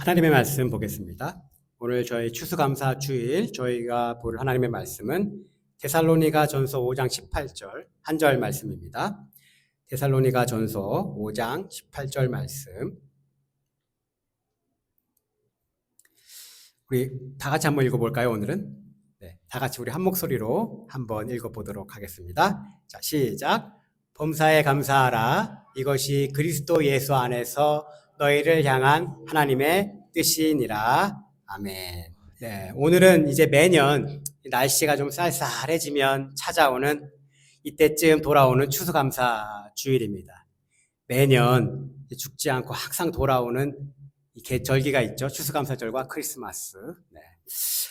하나님의 말씀 보겠습니다. 오늘 저희 추수감사 주일 저희가 볼 하나님의 말씀은 데살로니가 전서 5장 18절 한 절 말씀입니다. 데살로니가 전서 5장 18절 말씀. 우리 다 같이 한번 읽어볼까요, 오늘은? 네, 다 같이 우리 한 목소리로 한번 읽어보도록 하겠습니다. 자, 시작. 범사에 감사하라. 이것이 그리스도 예수 안에서 너희를 향한 하나님의 뜻이니라. 아멘. 네, 오늘은 이제 매년 날씨가 좀 쌀쌀해지면 찾아오는 이때쯤 돌아오는 추수감사 주일입니다. 매년 죽지 않고 항상 돌아오는 이 절기가 있죠. 추수감사절과 크리스마스. 네.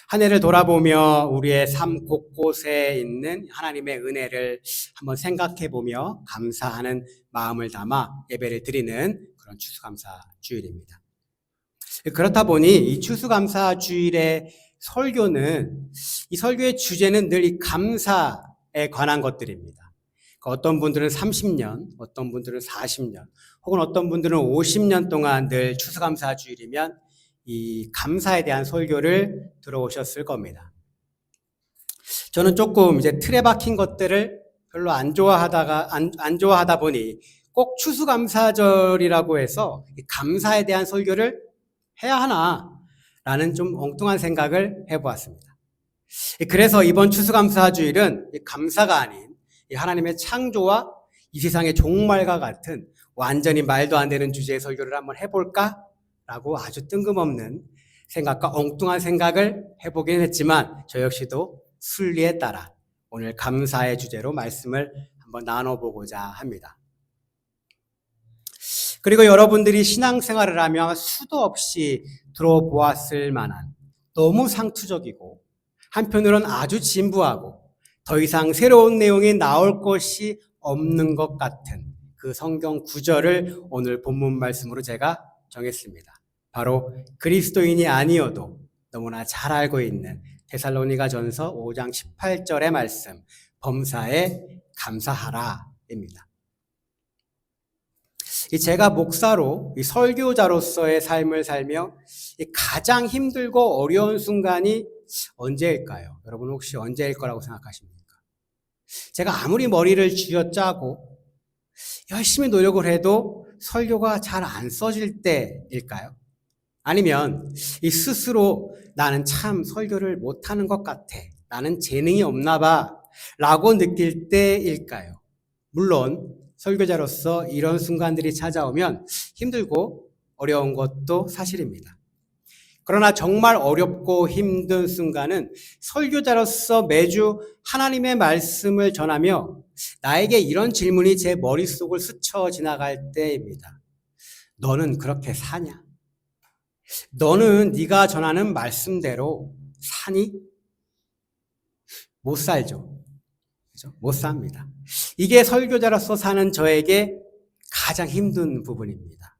한 해를 돌아보며 우리의 삶 곳곳에 있는 하나님의 은혜를 한번 생각해보며 감사하는 마음을 담아 예배를 드리는 그런 추수감사 주일입니다. 그렇다 보니 이 추수감사 주일의 설교는 이 설교의 주제는 늘 이 감사에 관한 것들입니다. 어떤 분들은 30년, 어떤 분들은 40년, 혹은 어떤 분들은 50년 동안 늘 추수감사 주일이면 이 감사에 대한 설교를 들어오셨을 겁니다. 저는 조금 이제 틀에 박힌 것들을 별로 안 좋아하다 보니 꼭 추수감사절이라고 해서 감사에 대한 설교를 해야 하나라는 좀 엉뚱한 생각을 해보았습니다. 그래서 이번 추수감사주일은 감사가 아닌 하나님의 창조와 이 세상의 종말과 같은 완전히 말도 안 되는 주제의 설교를 한번 해볼까? 라고 아주 뜬금없는 생각과 엉뚱한 생각을 해보긴 했지만 저 역시도 순리에 따라 오늘 감사의 주제로 말씀을 한번 나눠보고자 합니다. 그리고 여러분들이 신앙생활을 하며 수도 없이 들어보았을 만한 너무 상투적이고 한편으로는 아주 진부하고 더 이상 새로운 내용이 나올 것이 없는 것 같은 그 성경 구절을 오늘 본문 말씀으로 제가 정했습니다. 바로 그리스도인이 아니어도 너무나 잘 알고 있는 데살로니가 전서 5장 18절의 말씀, 범사에 감사하라입니다. 제가 목사로 설교자로서의 삶을 살며 가장 힘들고 어려운 순간이 언제일까요? 여러분 혹시 언제일 거라고 생각하십니까? 제가 아무리 머리를 쥐어짜고 열심히 노력을 해도 설교가 잘 안 써질 때일까요? 아니면 이 스스로 나는 참 설교를 못하는 것 같아, 나는 재능이 없나 봐 라고 느낄 때일까요? 물론 설교자로서 이런 순간들이 찾아오면 힘들고 어려운 것도 사실입니다. 그러나 정말 어렵고 힘든 순간은 설교자로서 매주 하나님의 말씀을 전하며 나에게 이런 질문이 제 머릿속을 스쳐 지나갈 때입니다. 너는 그렇게 사냐? 너는 네가 전하는 말씀대로 사니? 못 살죠. 그렇죠? 못 삽니다. 이게 설교자로서 사는 저에게 가장 힘든 부분입니다.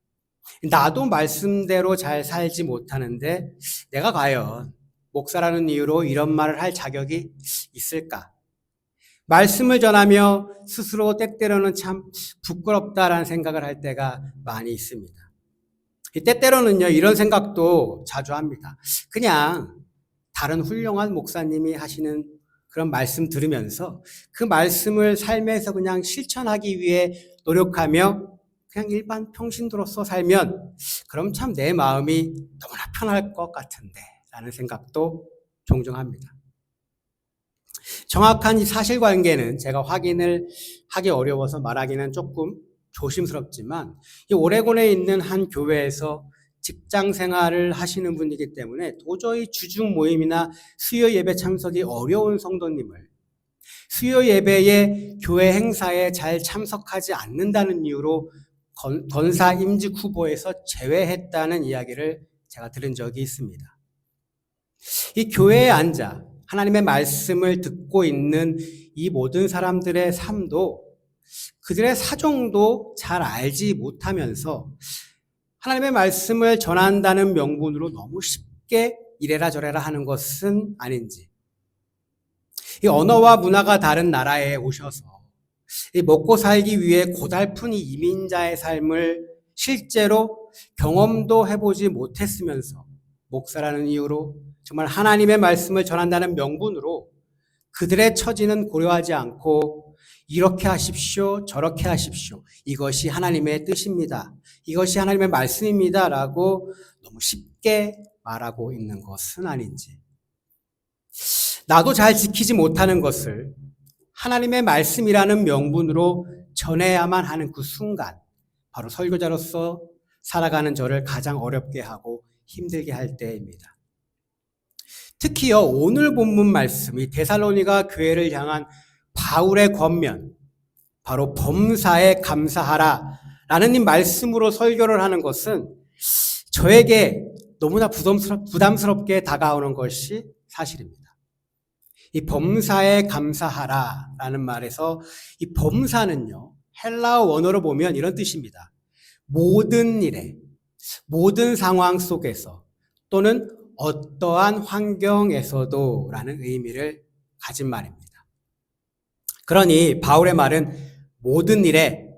나도 말씀대로 잘 살지 못하는데 내가 과연 목사라는 이유로 이런 말을 할 자격이 있을까? 말씀을 전하며 스스로 때때로는 참 부끄럽다라는 생각을 할 때가 많이 있습니다. 때때로는요, 이런 생각도 자주 합니다. 그냥 다른 훌륭한 목사님이 하시는 그런 말씀 들으면서 그 말씀을 삶에서 그냥 실천하기 위해 노력하며 그냥 일반 평신도로서 살면 그럼 참 내 마음이 너무나 편할 것 같은데 라는 생각도 종종 합니다. 정확한 이 사실관계는 제가 확인을 하기 어려워서 말하기는 조금 조심스럽지만 이 오레곤에 있는 한 교회에서 직장 생활을 하시는 분이기 때문에 도저히 주중 모임이나 수요 예배 참석이 어려운 성도님을 수요 예배의 교회 행사에 잘 참석하지 않는다는 이유로 권사 임직 후보에서 제외했다는 이야기를 제가 들은 적이 있습니다. 이 교회에 앉아 하나님의 말씀을 듣고 있는 이 모든 사람들의 삶도 그들의 사정도 잘 알지 못하면서 하나님의 말씀을 전한다는 명분으로 너무 쉽게 이래라 저래라 하는 것은 아닌지, 이 언어와 문화가 다른 나라에 오셔서 이 먹고 살기 위해 고달픈 이 이민자의 삶을 실제로 경험도 해보지 못했으면서 목사라는 이유로 정말 하나님의 말씀을 전한다는 명분으로 그들의 처지는 고려하지 않고 이렇게 하십시오, 저렇게 하십시오. 이것이 하나님의 뜻입니다. 이것이 하나님의 말씀입니다. 라고 너무 쉽게 말하고 있는 것은 아닌지. 나도 잘 지키지 못하는 것을 하나님의 말씀이라는 명분으로 전해야만 하는 그 순간, 바로 설교자로서 살아가는 저를 가장 어렵게 하고 힘들게 할 때입니다. 특히요, 오늘 본문 말씀이 데살로니가 교회를 향한 바울의 권면, 바로 범사에 감사하라 라는 이 말씀으로 설교를 하는 것은 저에게 너무나 부담스럽게 다가오는 것이 사실입니다. 이 범사에 감사하라 라는 말에서 이 범사는요, 헬라어 원어로 보면 이런 뜻입니다. 모든 일에, 모든 상황 속에서 또는 어떠한 환경에서도 라는 의미를 가진 말입니다. 그러니 바울의 말은 모든 일에,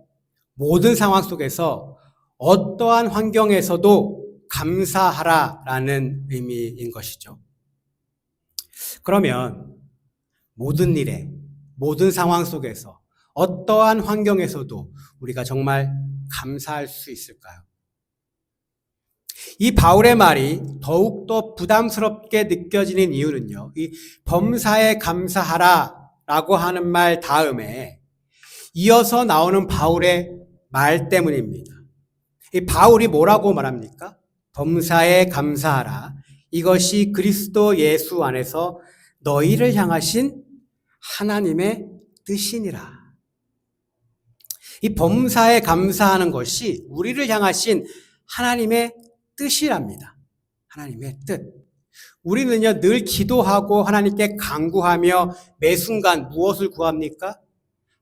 모든 상황 속에서 어떠한 환경에서도 감사하라 라는 의미인 것이죠. 그러면 모든 일에, 모든 상황 속에서 어떠한 환경에서도 우리가 정말 감사할 수 있을까요? 이 바울의 말이 더욱더 부담스럽게 느껴지는 이유는요, 이 범사에 감사하라 라고 하는 말 다음에 이어서 나오는 바울의 말 때문입니다. 이 바울이 뭐라고 말합니까? 범사에 감사하라. 이것이 그리스도 예수 안에서 너희를 향하신 하나님의 뜻이니라. 이 범사에 감사하는 것이 우리를 향하신 하나님의 뜻이랍니다. 하나님의 뜻. 우리는요, 늘 기도하고 하나님께 간구하며 매 순간 무엇을 구합니까?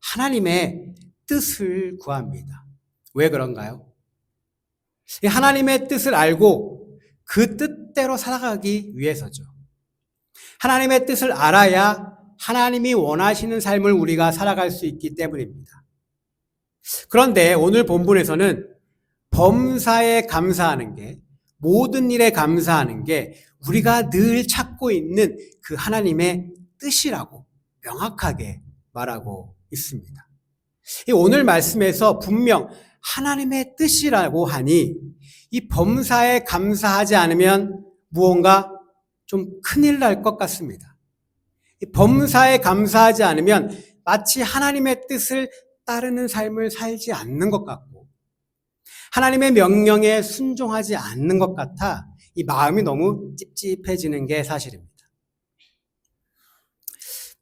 하나님의 뜻을 구합니다. 왜 그런가요? 하나님의 뜻을 알고 그 뜻대로 살아가기 위해서죠. 하나님의 뜻을 알아야 하나님이 원하시는 삶을 우리가 살아갈 수 있기 때문입니다. 그런데 오늘 본문에서는 범사에 감사하는 게, 모든 일에 감사하는 게 우리가 늘 찾고 있는 그 하나님의 뜻이라고 명확하게 말하고 있습니다. 오늘 말씀에서 분명 하나님의 뜻이라고 하니 이 범사에 감사하지 않으면 무언가 좀 큰일 날 것 같습니다. 이 범사에 감사하지 않으면 마치 하나님의 뜻을 따르는 삶을 살지 않는 것 같고 하나님의 명령에 순종하지 않는 것 같아 이 마음이 너무 찝찝해지는 게 사실입니다.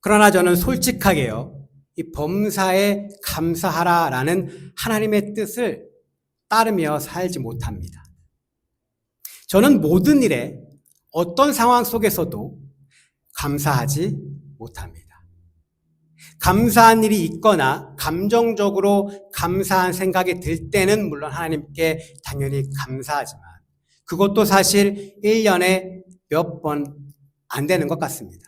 그러나 저는 솔직하게요, 이 범사에 감사하라라는 하나님의 뜻을 따르며 살지 못합니다. 저는 모든 일에 어떤 상황 속에서도 감사하지 못합니다. 감사한 일이 있거나 감정적으로 감사한 생각이 들 때는 물론 하나님께 당연히 감사하지만 그것도 사실 1년에 몇 번 안 되는 것 같습니다.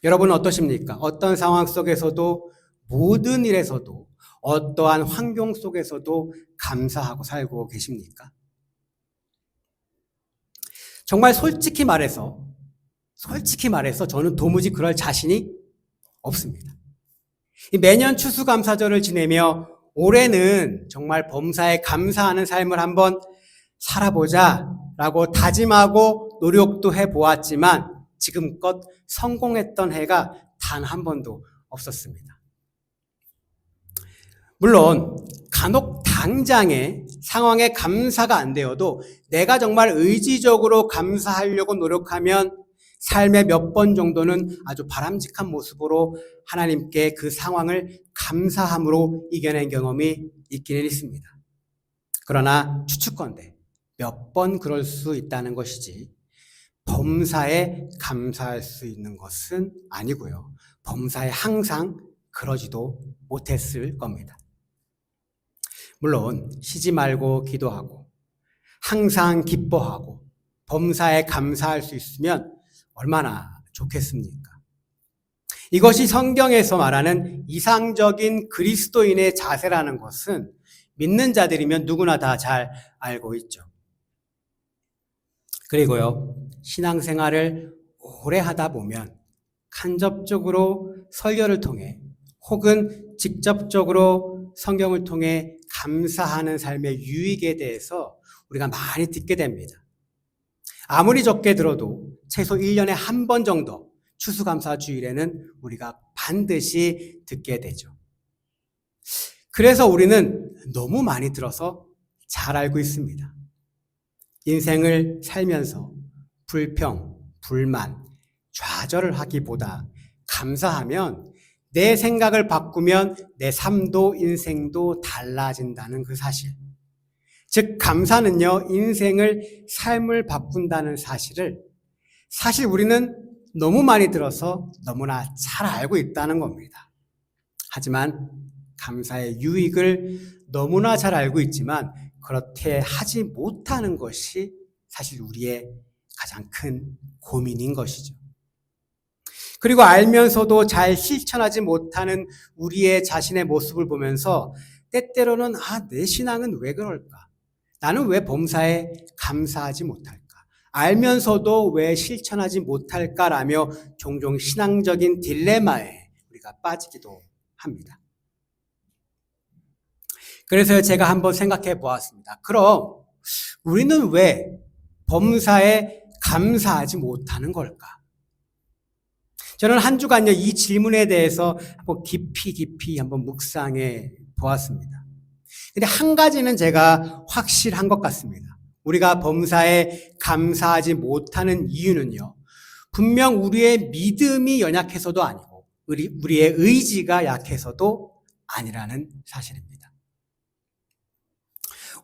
여러분은 어떠십니까? 어떤 상황 속에서도 모든 일에서도 어떠한 환경 속에서도 감사하고 살고 계십니까? 정말 솔직히 말해서 저는 도무지 그럴 자신이 없습니다. 매년 추수감사절을 지내며 올해는 정말 범사에 감사하는 삶을 한번 살아보자 라고 다짐하고 노력도 해보았지만 지금껏 성공했던 해가 단 한 번도 없었습니다. 물론 간혹 당장의 상황에 감사가 안 되어도 내가 정말 의지적으로 감사하려고 노력하면 삶의 몇 번 정도는 아주 바람직한 모습으로 하나님께 그 상황을 감사함으로 이겨낸 경험이 있기는 있습니다. 그러나 추측컨대 몇 번 그럴 수 있다는 것이지 범사에 감사할 수 있는 것은 아니고요. 범사에 항상 그러지도 못했을 겁니다. 물론 쉬지 말고 기도하고 항상 기뻐하고 범사에 감사할 수 있으면 얼마나 좋겠습니까? 이것이 성경에서 말하는 이상적인 그리스도인의 자세라는 것은 믿는 자들이면 누구나 다 잘 알고 있죠. 그리고요, 신앙생활을 오래 하다 보면 간접적으로 설교를 통해 혹은 직접적으로 성경을 통해 감사하는 삶의 유익에 대해서 우리가 많이 듣게 됩니다. 아무리 적게 들어도 최소 1년에 한 번 정도 추수감사주일에는 우리가 반드시 듣게 되죠. 그래서 우리는 너무 많이 들어서 잘 알고 있습니다. 인생을 살면서 불평, 불만, 좌절을 하기보다 감사하면 내 생각을 바꾸면 내 삶도 인생도 달라진다는 그 사실. 즉 감사는요, 인생을 삶을 바꾼다는 사실을 사실 우리는 너무 많이 들어서 너무나 잘 알고 있다는 겁니다. 하지만 감사의 유익을 너무나 잘 알고 있지만 그렇게 하지 못하는 것이 사실 우리의 가장 큰 고민인 것이죠. 그리고 알면서도 잘 실천하지 못하는 우리의 자신의 모습을 보면서 때때로는 내 신앙은 왜 그럴까? 나는 왜 범사에 감사하지 못할까? 알면서도 왜 실천하지 못할까라며 종종 신앙적인 딜레마에 우리가 빠지기도 합니다. 그래서 제가 한번 생각해 보았습니다. 그럼 우리는 왜 범사에 감사하지 못하는 걸까? 저는 한 주간요, 이 질문에 대해서 한번 깊이 한번 묵상해 보았습니다. 근데 한 가지는 제가 확실한 것 같습니다. 우리가 범사에 감사하지 못하는 이유는요, 분명 우리의 믿음이 연약해서도 아니고 우리의 의지가 약해서도 아니라는 사실입니다.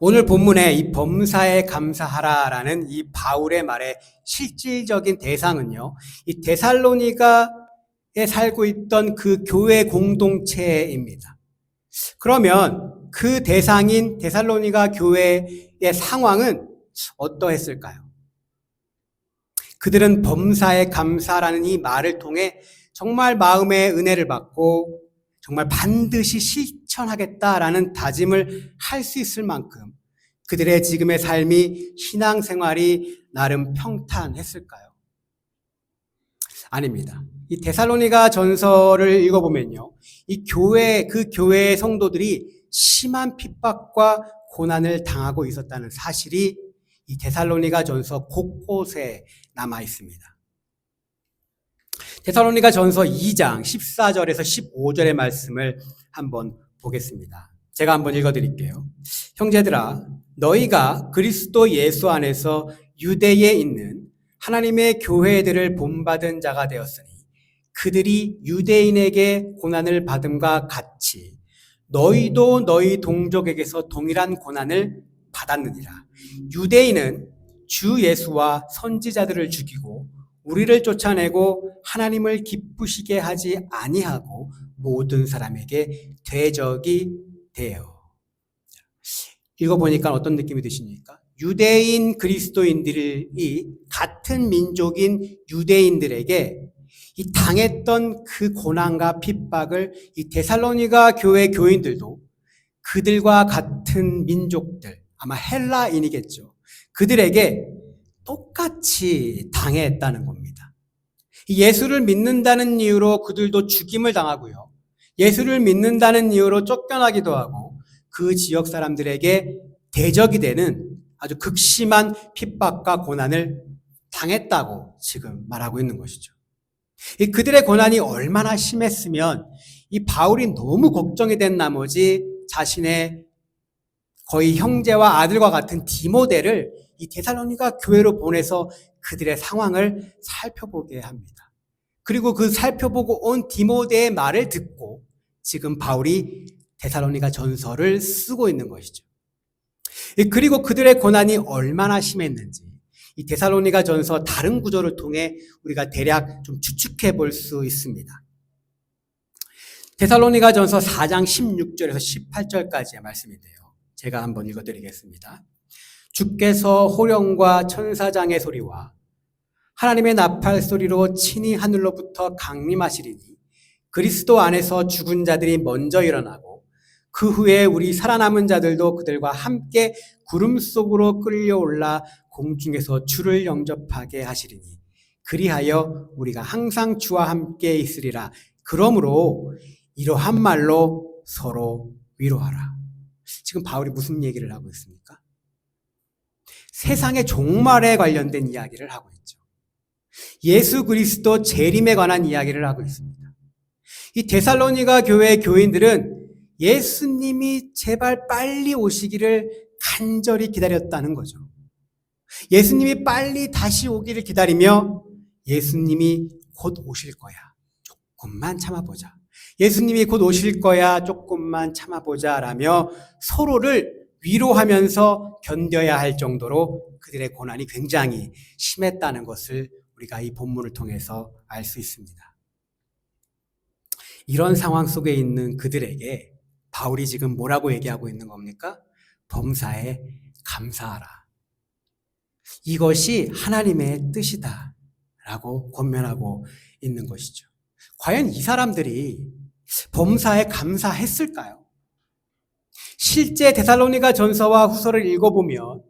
오늘 본문에 이 범사에 감사하라라는 이 바울의 말의 실질적인 대상은요, 이 데살로니가에 살고 있던 그 교회 공동체입니다. 그러면 그 대상인 데살로니가 교회의 상황은 어떠했을까요? 그들은 범사에 감사라는 이 말을 통해 정말 마음의 은혜를 받고 정말 반드시 실천하겠다라는 다짐을 할 수 있을 만큼 그들의 지금의 삶이 신앙생활이 나름 평탄했을까요? 아닙니다. 이 데살로니가 전서를 읽어보면요, 그 교회의 성도들이 심한 핍박과 고난을 당하고 있었다는 사실이 이 데살로니가 전서 곳곳에 남아 있습니다. 데살로니가 전서 2장 14절에서 15절의 말씀을 한번 보겠습니다. 제가 한번 읽어드릴게요. 형제들아, 너희가 그리스도 예수 안에서 유대에 있는 하나님의 교회들을 본받은 자가 되었으니 그들이 유대인에게 고난을 받음과 같이 너희도 너희 동족에게서 동일한 고난을 받았느니라. 유대인은 주 예수와 선지자들을 죽이고 우리를 쫓아내고 하나님을 기쁘시게 하지 아니하고 모든 사람에게 대적이 되어. 읽어보니까 어떤 느낌이 드십니까? 유대인 그리스도인들이 같은 민족인 유대인들에게 이 당했던 그 고난과 핍박을 이 데살로니가 교회 교인들도 그들과 같은 민족들, 아마 헬라인이겠죠. 그들에게 똑같이 당했다는 겁니다. 예수를 믿는다는 이유로 그들도 죽임을 당하고요. 예수를 믿는다는 이유로 쫓겨나기도 하고 그 지역 사람들에게 대적이 되는 아주 극심한 핍박과 고난을 당했다고 지금 말하고 있는 것이죠. 그들의 고난이 얼마나 심했으면 이 바울이 너무 걱정이 된 나머지 자신의 거의 형제와 아들과 같은 디모데를 이 데살로니가 교회로 보내서 그들의 상황을 살펴보게 합니다. 그리고 그 살펴보고 온 디모데의 말을 듣고 지금 바울이 데살로니가 전서를 쓰고 있는 것이죠. 그리고 그들의 고난이 얼마나 심했는지 이 데살로니가 전서 다른 구절을 통해 우리가 대략 좀 추측해 볼 수 있습니다. 데살로니가 전서 4장 16절에서 18절까지의 말씀인데요. 제가 한번 읽어드리겠습니다. 주께서 호령과 천사장의 소리와 하나님의 나팔 소리로 친히 하늘로부터 강림하시리니 그리스도 안에서 죽은 자들이 먼저 일어나고 그 후에 우리 살아남은 자들도 그들과 함께 구름 속으로 끌려올라 공중에서 주를 영접하게 하시리니 그리하여 우리가 항상 주와 함께 있으리라. 그러므로 이러한 말로 서로 위로하라. 지금 바울이 무슨 얘기를 하고 있습니까? 세상의 종말에 관련된 이야기를 하고 있죠. 예수 그리스도 재림에 관한 이야기를 하고 있습니다. 이 데살로니가 교회 교인들은 예수님이 제발 빨리 오시기를 간절히 기다렸다는 거죠. 예수님이 빨리 다시 오기를 기다리며 예수님이 곧 오실 거야. 조금만 참아보자. 예수님이 곧 오실 거야. 조금만 참아보자. 라며 서로를 위로하면서 견뎌야 할 정도로 그들의 고난이 굉장히 심했다는 것을 우리가 이 본문을 통해서 알 수 있습니다. 이런 상황 속에 있는 그들에게 바울이 지금 뭐라고 얘기하고 있는 겁니까? 범사에 감사하라. 이것이 하나님의 뜻이다 라고 권면하고 있는 것이죠. 과연 이 사람들이 범사에 감사했을까요? 실제 데살로니가 전서와 후서를 읽어보면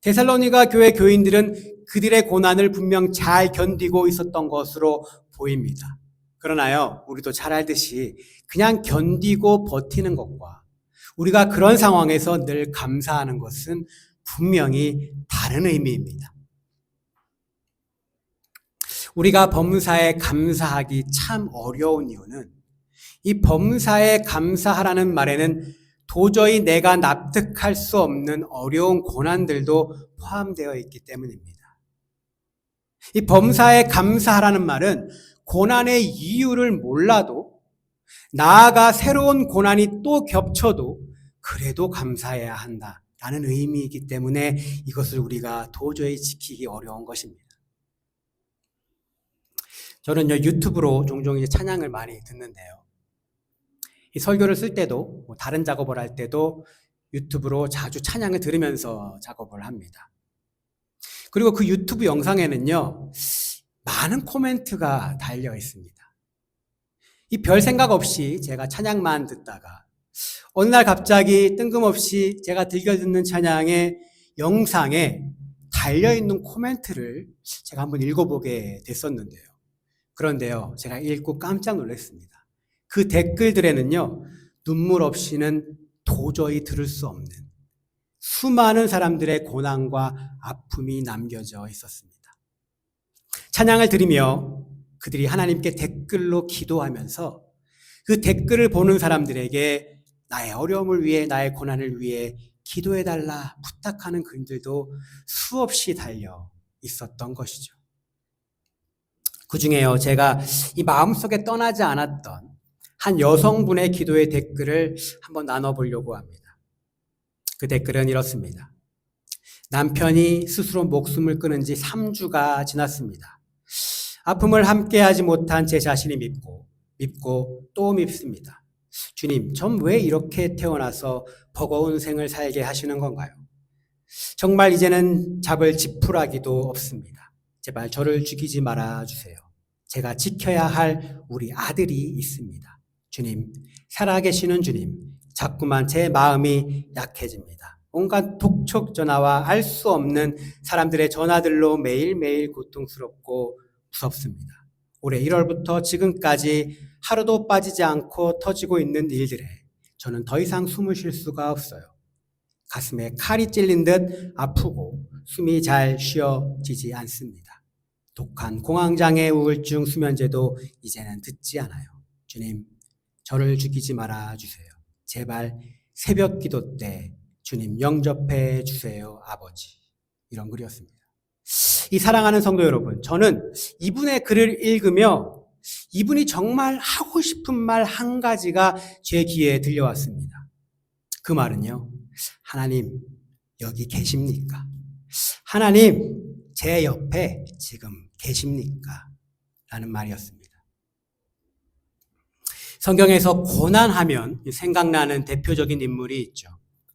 데살로니가 교회 교인들은 그들의 고난을 분명 잘 견디고 있었던 것으로 보입니다. 그러나요, 우리도 잘 알듯이 그냥 견디고 버티는 것과 우리가 그런 상황에서 늘 감사하는 것은 분명히 다른 의미입니다. 우리가 범사에 감사하기 참 어려운 이유는 이 범사에 감사하라는 말에는 도저히 내가 납득할 수 없는 어려운 고난들도 포함되어 있기 때문입니다. 이 범사에 감사하라는 말은 고난의 이유를 몰라도 나아가 새로운 고난이 또 겹쳐도 그래도 감사해야 한다라는 의미이기 때문에 이것을 우리가 도저히 지키기 어려운 것입니다. 저는요, 유튜브로 종종 이제 찬양을 많이 듣는데요. 이 설교를 쓸 때도 다른 작업을 할 때도 유튜브로 자주 찬양을 들으면서 작업을 합니다. 그리고 그 유튜브 영상에는요, 많은 코멘트가 달려 있습니다. 이 별 생각 없이 제가 찬양만 듣다가 어느 날 갑자기 뜬금없이 제가 즐겨 듣는 찬양의 영상에 달려있는 코멘트를 제가 한번 읽어보게 됐었는데요. 그런데요, 제가 읽고 깜짝 놀랐습니다. 그 댓글들에는요, 눈물 없이는 도저히 들을 수 없는 수많은 사람들의 고난과 아픔이 남겨져 있었습니다. 찬양을 들으며 그들이 하나님께 댓글로 기도하면서 그 댓글을 보는 사람들에게 나의 어려움을 위해, 나의 고난을 위해 기도해달라 부탁하는 글들도 수없이 달려 있었던 것이죠. 그 중에요, 제가 이 마음속에 떠나지 않았던 한 여성분의 기도의 댓글을 한번 나눠보려고 합니다. 그 댓글은 이렇습니다. 남편이 스스로 목숨을 끊은 지 3주가 지났습니다. 아픔을 함께하지 못한 제 자신이 밉고 또 밉습니다. 주님, 전 왜 이렇게 태어나서 버거운 생을 살게 하시는 건가요? 정말 이제는 잡을 지푸라기도 없습니다. 제발 저를 죽이지 말아 주세요. 제가 지켜야 할 우리 아들이 있습니다. 주님, 살아계시는 주님, 자꾸만 제 마음이 약해집니다. 온갖 독촉 전화와 알 수 없는 사람들의 전화들로 매일매일 고통스럽고 무섭습니다. 올해 1월부터 지금까지 하루도 빠지지 않고 터지고 있는 일들에 저는 더 이상 숨을 쉴 수가 없어요. 가슴에 칼이 찔린 듯 아프고 숨이 잘 쉬어지지 않습니다. 독한 공황장애 우울증 수면제도 이제는 듣지 않아요. 주님, 저를 죽이지 말아 주세요. 제발 새벽 기도 때 주님 영접해 주세요, 아버지. 이런 글이었습니다. 이 사랑하는 성도 여러분, 저는 이분의 글을 읽으며 이분이 정말 하고 싶은 말 한 가지가 제 귀에 들려왔습니다. 그 말은요, 하나님 여기 계십니까? 하나님 제 옆에 지금 계십니까? 라는 말이었습니다. 성경에서 고난하면 생각나는 대표적인 인물이 있죠.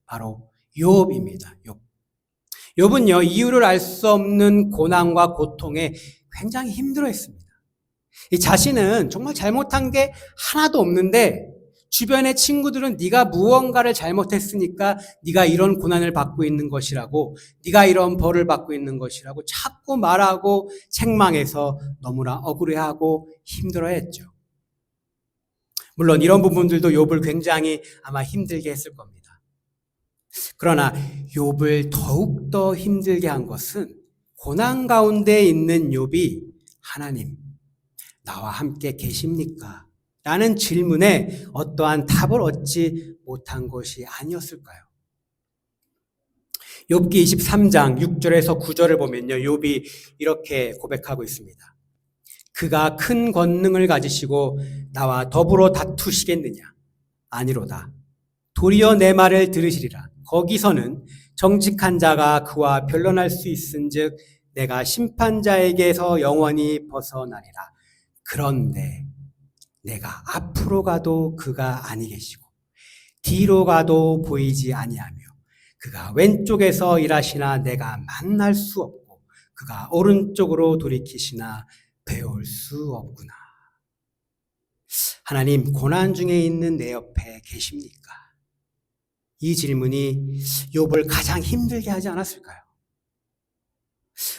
바로 욥입니다. 욥은요, 이유를 알 수 없는 고난과 고통에 굉장히 힘들어했습니다. 이 자신은 정말 잘못한 게 하나도 없는데 주변의 친구들은 네가 무언가를 잘못했으니까 네가 이런 고난을 받고 있는 것이라고, 네가 이런 벌을 받고 있는 것이라고 자꾸 말하고 책망해서 너무나 억울해하고 힘들어했죠. 물론 이런 부분들도 욥을 굉장히 아마 힘들게 했을 겁니다. 그러나 욥을 더욱더 힘들게 한 것은 고난 가운데 있는 욥이 하나님, 나와 함께 계십니까? 라는 질문에 어떠한 답을 얻지 못한 것이 아니었을까요? 욥기 23장 6절에서 9절을 보면요, 욥이 이렇게 고백하고 있습니다. 그가 큰 권능을 가지시고 나와 더불어 다투시겠느냐? 아니로다. 도리어 내 말을 들으시리라. 거기서는 정직한 자가 그와 변론할 수 있은즉 내가 심판자에게서 영원히 벗어나리라. 그런데 내가 앞으로 가도 그가 아니 계시고 뒤로 가도 보이지 아니하며 그가 왼쪽에서 일하시나 내가 만날 수 없고 그가 오른쪽으로 돌이키시나 배울 수 없구나. 하나님, 고난 중에 있는 내 옆에 계십니까? 이 질문이 욥을 가장 힘들게 하지 않았을까요?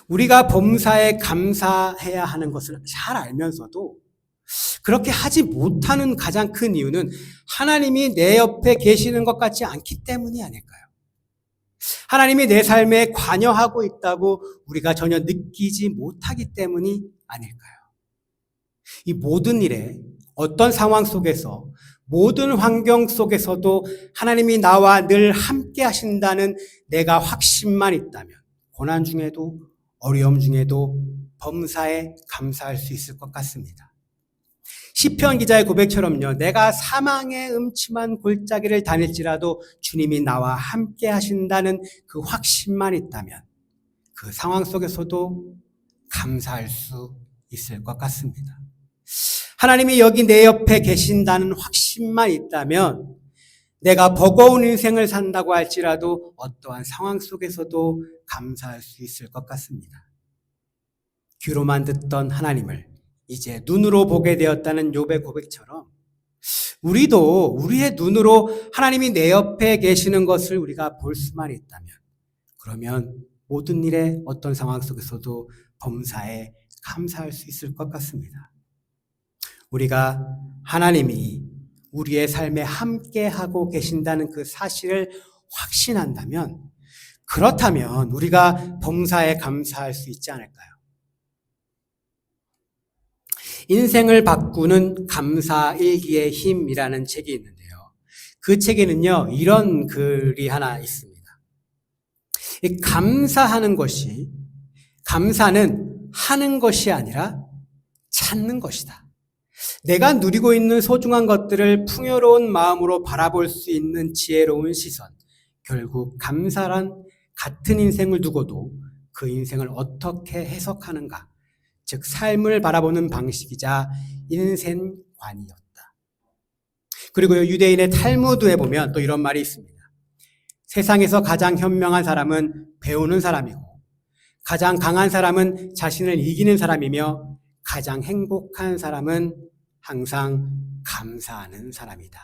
우리가 범사에 감사해야 하는 것을 잘 알면서도 그렇게 하지 못하는 가장 큰 이유는 하나님이 내 옆에 계시는 것 같지 않기 때문이 아닐까요? 하나님이 내 삶에 관여하고 있다고 우리가 전혀 느끼지 못하기 때문이 아닐까요? 이 모든 일에, 어떤 상황 속에서, 모든 환경 속에서도 하나님이 나와 늘 함께 하신다는 내가 확신만 있다면 고난 중에도 어려움 중에도 범사에 감사할 수 있을 것 같습니다. 시편 기자의 고백처럼요, 내가 사망의 음침한 골짜기를 다닐지라도 주님이 나와 함께 하신다는 그 확신만 있다면 그 상황 속에서도 감사할 수 있을 것 같습니다. 하나님이 여기 내 옆에 계신다는 확신만 있다면 내가 버거운 인생을 산다고 할지라도 어떠한 상황 속에서도 감사할 수 있을 것 같습니다. 귀로만 듣던 하나님을 이제 눈으로 보게 되었다는 욥의 고백처럼 우리도 우리의 눈으로 하나님이 내 옆에 계시는 것을 우리가 볼 수만 있다면 그러면 모든 일에 어떤 상황 속에서도 범사에 감사할 수 있을 것 같습니다. 우리가 하나님이 우리의 삶에 함께하고 계신다는 그 사실을 확신한다면 그렇다면 우리가 범사에 감사할 수 있지 않을까요? 인생을 바꾸는 감사일기의 힘이라는 책이 있는데요. 그 책에는요, 이런 글이 하나 있습니다. 이 감사하는 것이, 감사는 하는 것이 아니라 찾는 것이다. 내가 누리고 있는 소중한 것들을 풍요로운 마음으로 바라볼 수 있는 지혜로운 시선. 결국 감사란 같은 인생을 두고도 그 인생을 어떻게 해석하는가. 즉 삶을 바라보는 방식이자 인생관이었다. 그리고 유대인의 탈무드에 보면 또 이런 말이 있습니다. 세상에서 가장 현명한 사람은 배우는 사람이고 가장 강한 사람은 자신을 이기는 사람이며 가장 행복한 사람은 항상 감사하는 사람이다.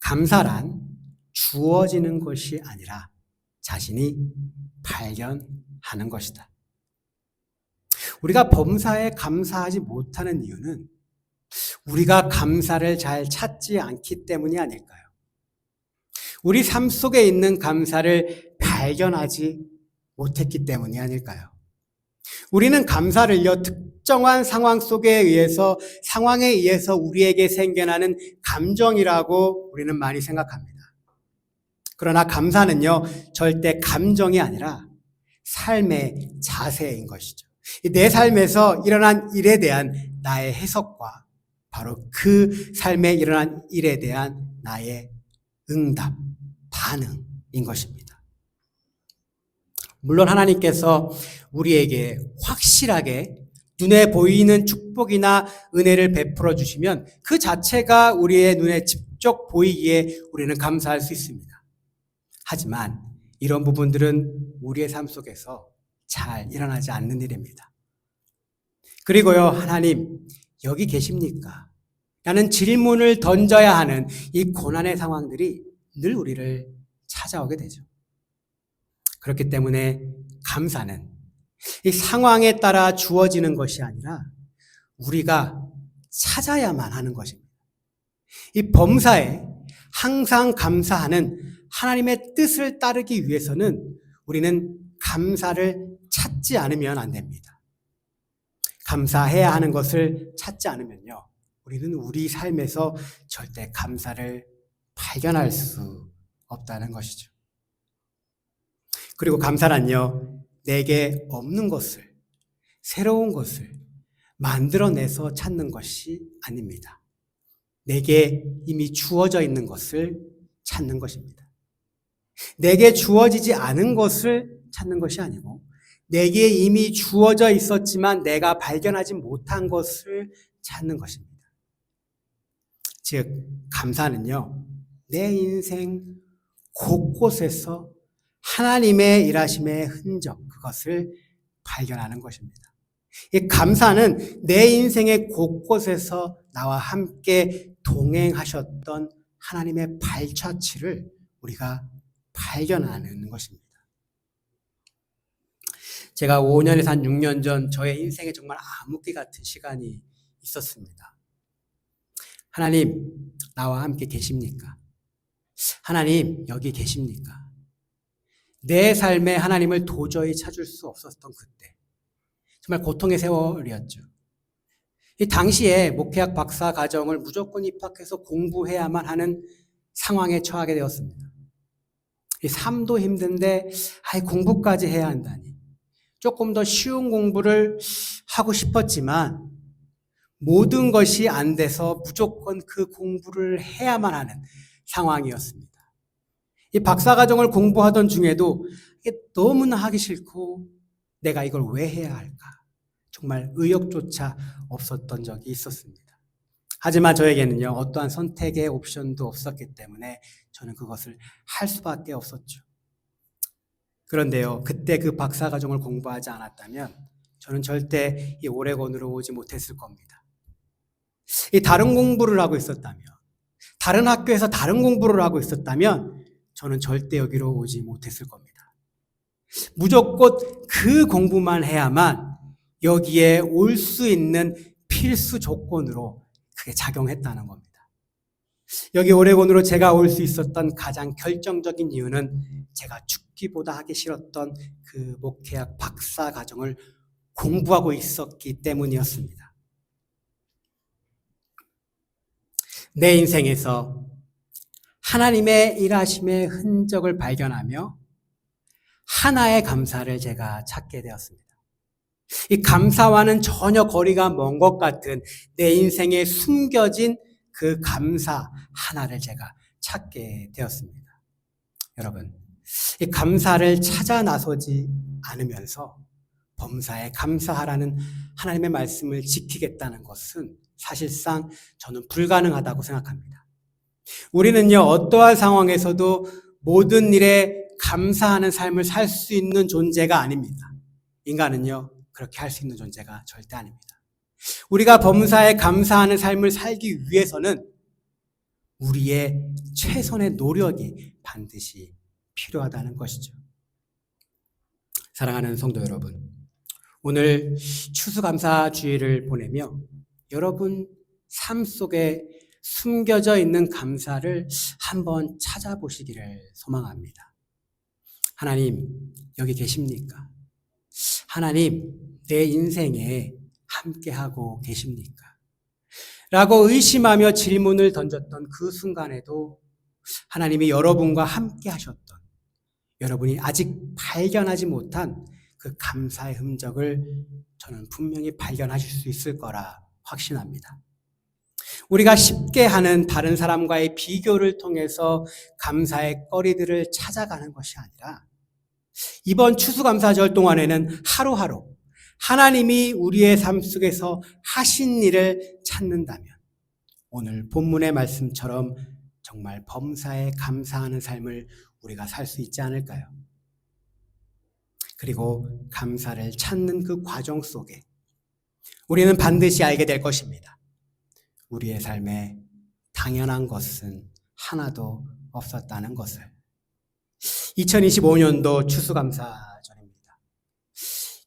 감사란 주어지는 것이 아니라 자신이 발견하는 것이다. 우리가 범사에 감사하지 못하는 이유는 우리가 감사를 잘 찾지 않기 때문이 아닐까요? 우리 삶 속에 있는 감사를 발견하지 못했기 때문이 아닐까요? 우리는 감사를요, 특정한 상황 속에 의해서, 상황에 의해서 우리에게 생겨나는 감정이라고 우리는 많이 생각합니다. 그러나 감사는요, 절대 감정이 아니라 삶의 자세인 것이죠. 내 삶에서 일어난 일에 대한 나의 해석과 바로 그 삶에 일어난 일에 대한 나의 응답, 반응인 것입니다. 물론 하나님께서 우리에게 확실하게 눈에 보이는 축복이나 은혜를 베풀어 주시면 그 자체가 우리의 눈에 직접 보이기에 우리는 감사할 수 있습니다. 하지만 이런 부분들은 우리의 삶 속에서 잘 일어나지 않는 일입니다. 그리고요, 하나님, 여기 계십니까? 라는 질문을 던져야 하는 이 고난의 상황들이 늘 우리를 찾아오게 되죠. 그렇기 때문에 감사는 이 상황에 따라 주어지는 것이 아니라 우리가 찾아야만 하는 것입니다. 이 범사에 항상 감사하는 하나님의 뜻을 따르기 위해서는 우리는 감사를 찾지 않으면 안 됩니다. 감사해야 하는 것을 찾지 않으면요, 우리는 우리 삶에서 절대 감사를 발견할 수 없다는 것이죠. 그리고 감사란요, 내게 없는 것을, 새로운 것을 만들어내서 찾는 것이 아닙니다. 내게 이미 주어져 있는 것을 찾는 것입니다. 내게 주어지지 않은 것을 찾는 것이 아니고 내게 이미 주어져 있었지만 내가 발견하지 못한 것을 찾는 것입니다. 즉, 감사는요, 내 인생 곳곳에서 하나님의 일하심의 흔적, 그것을 발견하는 것입니다. 이 감사는 내 인생의 곳곳에서 나와 함께 동행하셨던 하나님의 발자취를 우리가 발견하는 것입니다. 제가 5년에서 한 6년 전 저의 인생에 정말 암흑기 같은 시간이 있었습니다. 하나님, 나와 함께 계십니까? 하나님, 여기 계십니까? 내 삶에 하나님을 도저히 찾을 수 없었던 그때, 정말 고통의 세월이었죠. 이 당시에 목회학 박사 과정을 무조건 입학해서 공부해야만 하는 상황에 처하게 되었습니다. 이 삶도 힘든데 공부까지 해야 한다니. 조금 더 쉬운 공부를 하고 싶었지만 모든 것이 안 돼서 무조건 그 공부를 해야만 하는 상황이었습니다. 이 박사과정을 공부하던 중에도 이게 너무나 하기 싫고 내가 이걸 왜 해야 할까? 정말 의욕조차 없었던 적이 있었습니다. 하지만 저에게는요, 어떠한 선택의 옵션도 없었기 때문에 저는 그것을 할 수밖에 없었죠. 그런데요, 그때 그 박사과정을 공부하지 않았다면 저는 절대 이 오레곤으로 오지 못했을 겁니다. 이 다른 공부를 하고 있었다면, 다른 학교에서 다른 공부를 하고 있었다면 저는 절대 여기로 오지 못했을 겁니다. 무조건 그 공부만 해야만 여기에 올 수 있는 필수 조건으로 그게 작용했다는 겁니다. 여기 오레곤으로 제가 올 수 있었던 가장 결정적인 이유는 제가 죽기보다 하기 싫었던 그 목회학 박사 과정을 공부하고 있었기 때문이었습니다. 내 인생에서 하나님의 일하심의 흔적을 발견하며 하나의 감사를 제가 찾게 되었습니다. 이 감사와는 전혀 거리가 먼 것 같은 내 인생에 숨겨진 그 감사 하나를 제가 찾게 되었습니다. 여러분, 이 감사를 찾아 나서지 않으면서 범사에 감사하라는 하나님의 말씀을 지키겠다는 것은 사실상 저는 불가능하다고 생각합니다. 우리는요, 어떠한 상황에서도 모든 일에 감사하는 삶을 살 수 있는 존재가 아닙니다. 인간은요, 그렇게 할 수 있는 존재가 절대 아닙니다. 우리가 범사에 감사하는 삶을 살기 위해서는 우리의 최선의 노력이 반드시 필요하다는 것이죠. 사랑하는 성도 여러분, 오늘 추수감사주의를 보내며 여러분 삶 속에 숨겨져 있는 감사를 한번 찾아보시기를 소망합니다. 하나님, 여기 계십니까? 하나님, 내 인생에 함께하고 계십니까? 라고 의심하며 질문을 던졌던 그 순간에도 하나님이 여러분과 함께 하셨던, 여러분이 아직 발견하지 못한 그 감사의 흔적을 저는 분명히 발견하실 수 있을 거라 확신합니다. 우리가 쉽게 하는 다른 사람과의 비교를 통해서 감사의 거리들을 찾아가는 것이 아니라 이번 추수감사절 동안에는 하루하루 하나님이 우리의 삶 속에서 하신 일을 찾는다면 오늘 본문의 말씀처럼 정말 범사에 감사하는 삶을 우리가 살 수 있지 않을까요? 그리고 감사를 찾는 그 과정 속에 우리는 반드시 알게 될 것입니다. 우리의 삶에 당연한 것은 하나도 없었다는 것을. 2025년도 추수감사절입니다.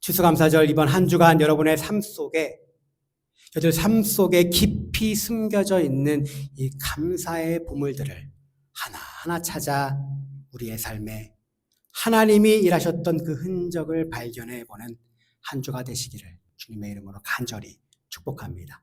추수감사절 이번 한 주간 여러분의 삶 속에, 저들 삶 속에 깊이 숨겨져 있는 이 감사의 보물들을 하나하나 찾아 우리의 삶에 하나님이 일하셨던 그 흔적을 발견해 보는 한 주가 되시기를 주님의 이름으로 간절히 축복합니다.